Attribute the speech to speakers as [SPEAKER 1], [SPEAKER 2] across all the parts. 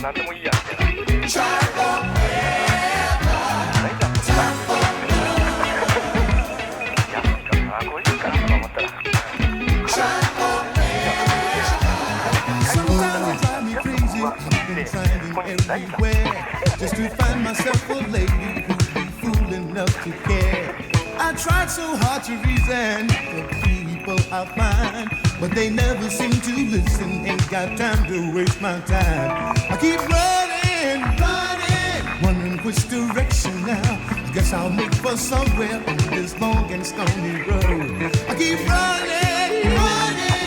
[SPEAKER 1] 何でもいいやみたいな。
[SPEAKER 2] Everywhere, just to find myself a lady who'd be fool enough to care. I tried so hard to reason the people I find, but they never seem to listen. Ain't got time to waste my time. I keep running, wondering which direction now. I guess I'll make for somewhere on this long and stony road. I keep running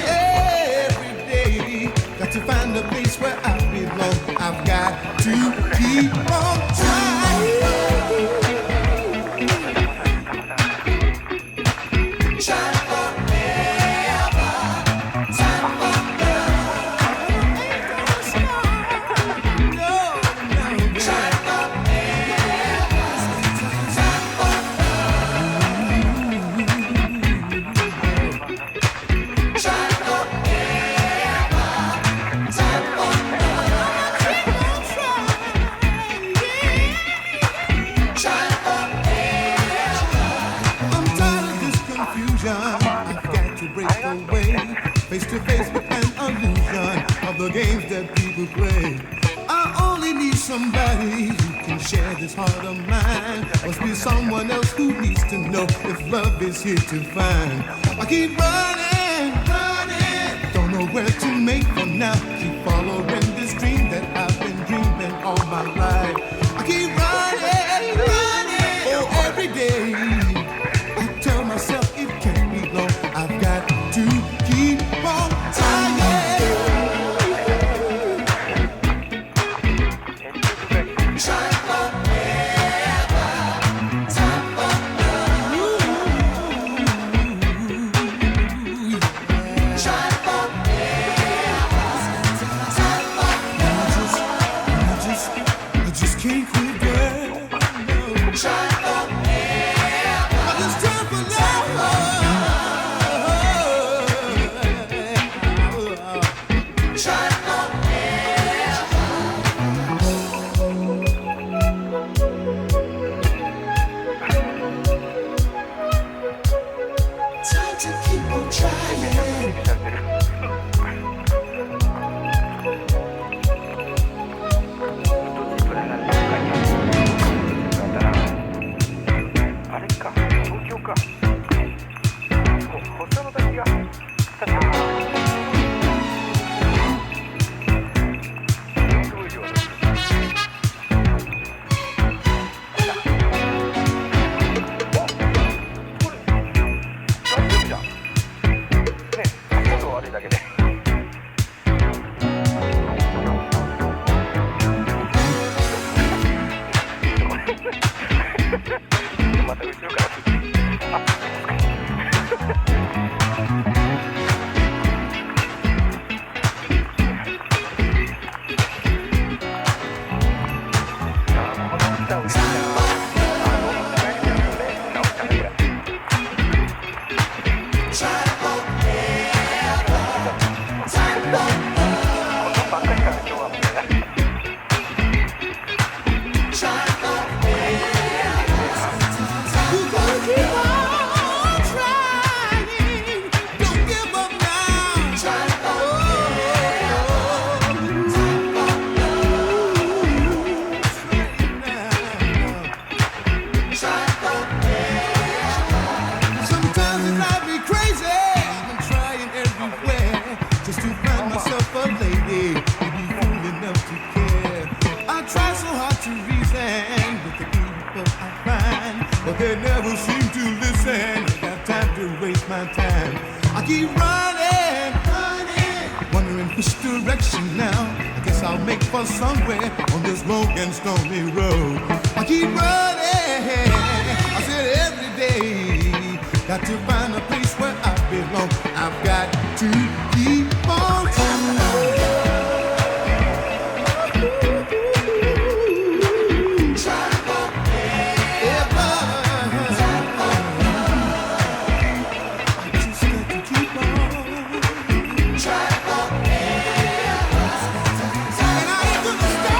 [SPEAKER 2] every day. Got to find a place where I belong. I've got to keep on trying. Try forever. Time for love. No. Try forever. Time for love. Try forever. Time for I've got to break away, face to face with an illusion of the games that people play. I only need somebody who can share this heart of mine. Must be someone else who needs to know if love is here to find. I keep running, don't know where to make for now. Keep following this dream that I've been dreaming all my life. I keep running, oh every day. I tell myself it can't be long. I've got to keep on trying. Try forever. Time for love. Try forever. Time for love. I just can't quit, girl. No. Try forever. I just time for love. Try time to keep on trying.
[SPEAKER 1] あれか、東京か。細の滝がすごい量だ。これ大丈夫じゃん。ね、今度悪いだけで。また後ろから。They never seem to listen. Got time to waste my time. I keep running, wondering which direction now. I guess I'll make for somewhere on this long and stormy road. I keep running, I said every day. Got to find a place where I belong. I've got to keep on trying. Stop.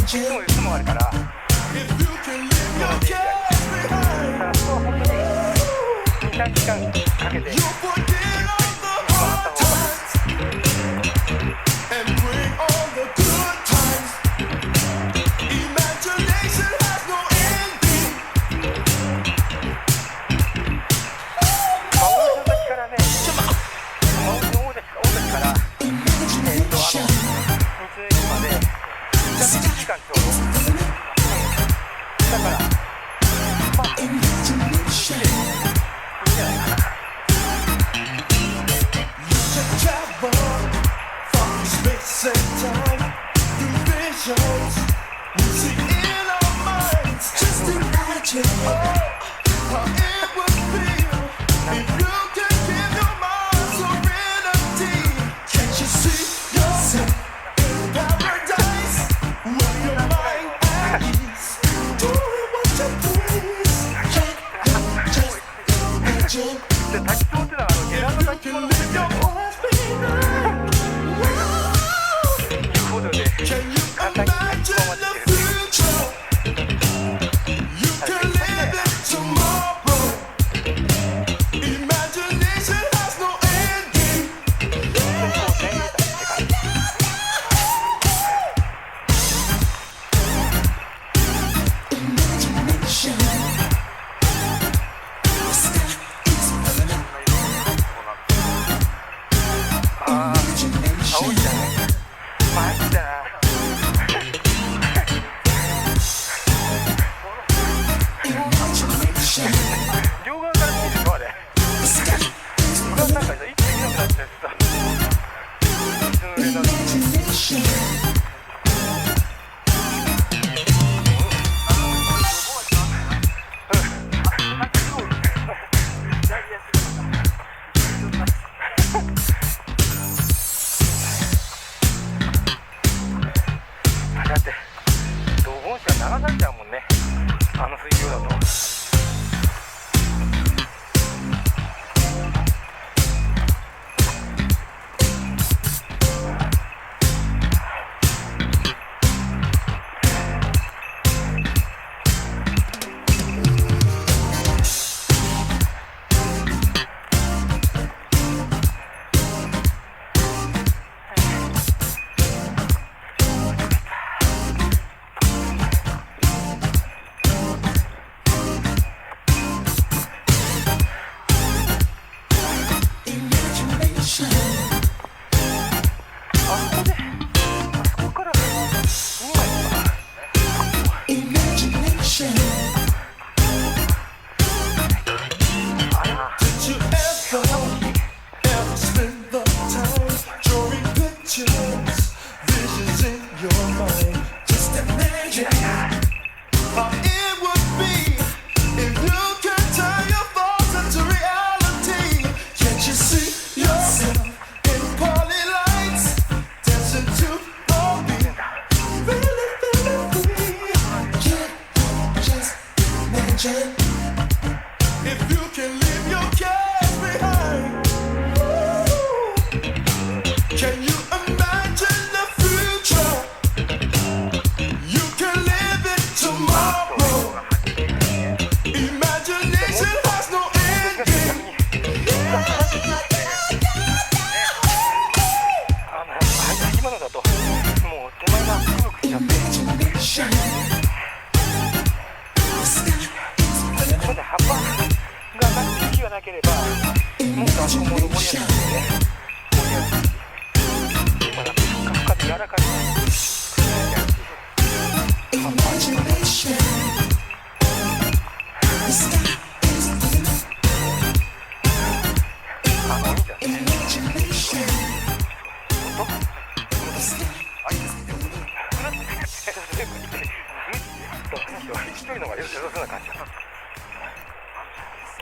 [SPEAKER 3] いつもあるから、本当に2、3時間かけて回った方が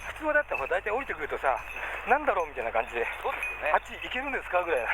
[SPEAKER 4] 普通はだってほら大体降りてくるとさ、なんだろうみたいな感じで、あっち行けるんですかぐらいな。